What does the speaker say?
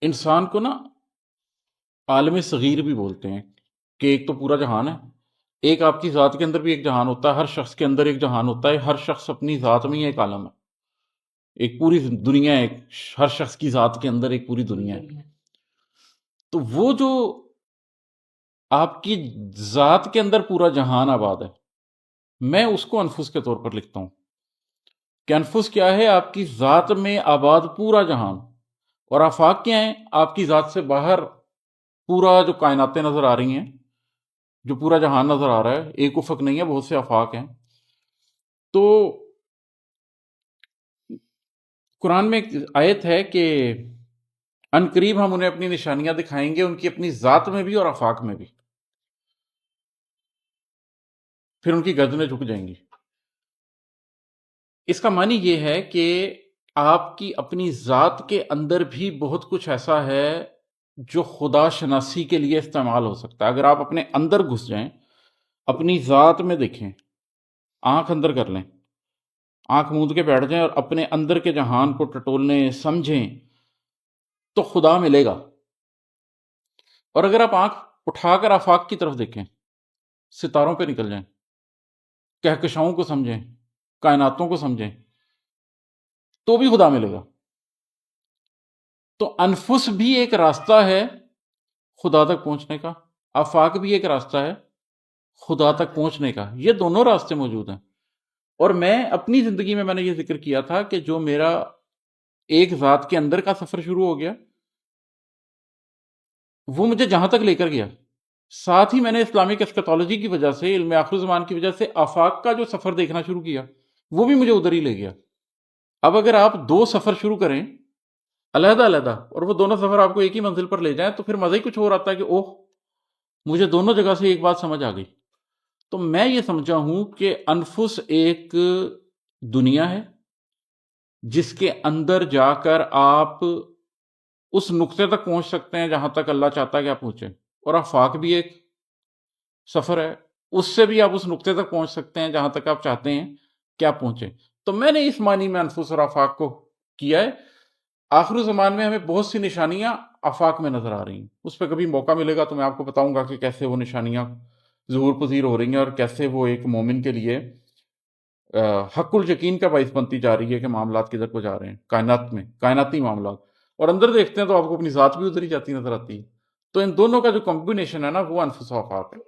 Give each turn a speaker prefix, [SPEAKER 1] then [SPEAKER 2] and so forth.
[SPEAKER 1] انسان کو نا عالم صغیر بھی بولتے ہیں کہ ایک تو پورا جہان ہے، ایک آپ کی ذات کے اندر بھی ایک جہان ہوتا ہے، ہر شخص کے اندر ایک جہان ہوتا ہے، ہر شخص اپنی ذات میں ہی ایک عالم ہے، ایک پوری دنیا ہے، ہر شخص کی ذات کے اندر ایک پوری دنیا ہے۔ تو وہ جو آپ کی ذات کے اندر پورا جہان آباد ہے، میں اس کو انفس کے طور پر لکھتا ہوں کہ انفس کیا ہے؟ آپ کی ذات میں آباد پورا جہان، اور آفاق کیا ہیں؟ آپ کی ذات سے باہر پورا جو کائناتیں نظر آ رہی ہیں، جو پورا جہان نظر آ رہا ہے، ایک افق نہیں ہے، بہت سے آفاق ہیں۔ تو قرآن میں ایک آیت ہے کہ ان قریب ہم انہیں اپنی نشانیاں دکھائیں گے، ان کی اپنی ذات میں بھی اور آفاق میں بھی، پھر ان کی گردنیں جھک جائیں گی۔ اس کا معنی یہ ہے کہ آپ کی اپنی ذات کے اندر بھی بہت کچھ ایسا ہے جو خدا شناسی کے لیے استعمال ہو سکتا ہے۔ اگر آپ اپنے اندر گھس جائیں، اپنی ذات میں دیکھیں، آنکھ اندر کر لیں، آنکھ موند کے بیٹھ جائیں اور اپنے اندر کے جہان کو ٹٹولیں، سمجھیں، تو خدا ملے گا۔ اور اگر آپ آنکھ اٹھا کر آفاق کی طرف دیکھیں، ستاروں پہ نکل جائیں، کہکشاؤں کو سمجھیں، کائناتوں کو سمجھیں، تو بھی خدا ملے گا۔ تو انفس بھی ایک راستہ ہے خدا تک پہنچنے کا، آفاق بھی ایک راستہ ہے خدا تک پہنچنے کا، یہ دونوں راستے موجود ہیں۔ اور میں اپنی زندگی میں نے یہ ذکر کیا تھا کہ جو میرا ایک ذات کے اندر کا سفر شروع ہو گیا، وہ مجھے جہاں تک لے کر گیا، ساتھ ہی میں نے اسلامک اسکیٹالوجی کی وجہ سے، علم آخر زمان کی وجہ سے آفاق کا جو سفر دیکھنا شروع کیا، وہ بھی مجھے ادھر ہی لے گیا۔ اب اگر آپ دو سفر شروع کریں علیحدہ علیحدہ، اور وہ دونوں سفر آپ کو ایک ہی منزل پر لے جائیں، تو پھر مزہ ہی کچھ اور آتا ہے کہ اوہ، مجھے دونوں جگہ سے ایک بات سمجھ آ گئی۔ تو میں یہ سمجھا ہوں کہ انفس ایک دنیا ہے جس کے اندر جا کر آپ اس نقطے تک پہنچ سکتے ہیں جہاں تک اللہ چاہتا ہے کہ آپ پہنچیں، اور آفاق بھی ایک سفر ہے، اس سے بھی آپ اس نقطے تک پہنچ سکتے ہیں جہاں تک آپ چاہتے ہیں کہ آپ پہنچیں۔ تو میں نے اس معنی میں انفس اور آفاق کو کیا ہے۔ آخر زمان میں ہمیں بہت سی نشانیاں آفاق میں نظر آ رہی ہیں، اس پہ کبھی موقع ملے گا تو میں آپ کو بتاؤں گا کہ کیسے وہ نشانیاں ظہور پذیر ہو رہی ہیں، اور کیسے وہ ایک مومن کے لیے حق الیقین کا باعث بنتی جا رہی ہے کہ معاملات کدھر کو جا رہے ہیں کائنات میں، کائناتی معاملات، اور اندر دیکھتے ہیں تو آپ کو اپنی ذات بھی ادھر ہی جاتی نظر آتی ہے۔ تو ان دونوں کا جو کمبینیشن ہے نا، وہ انفس و آفاق ہے۔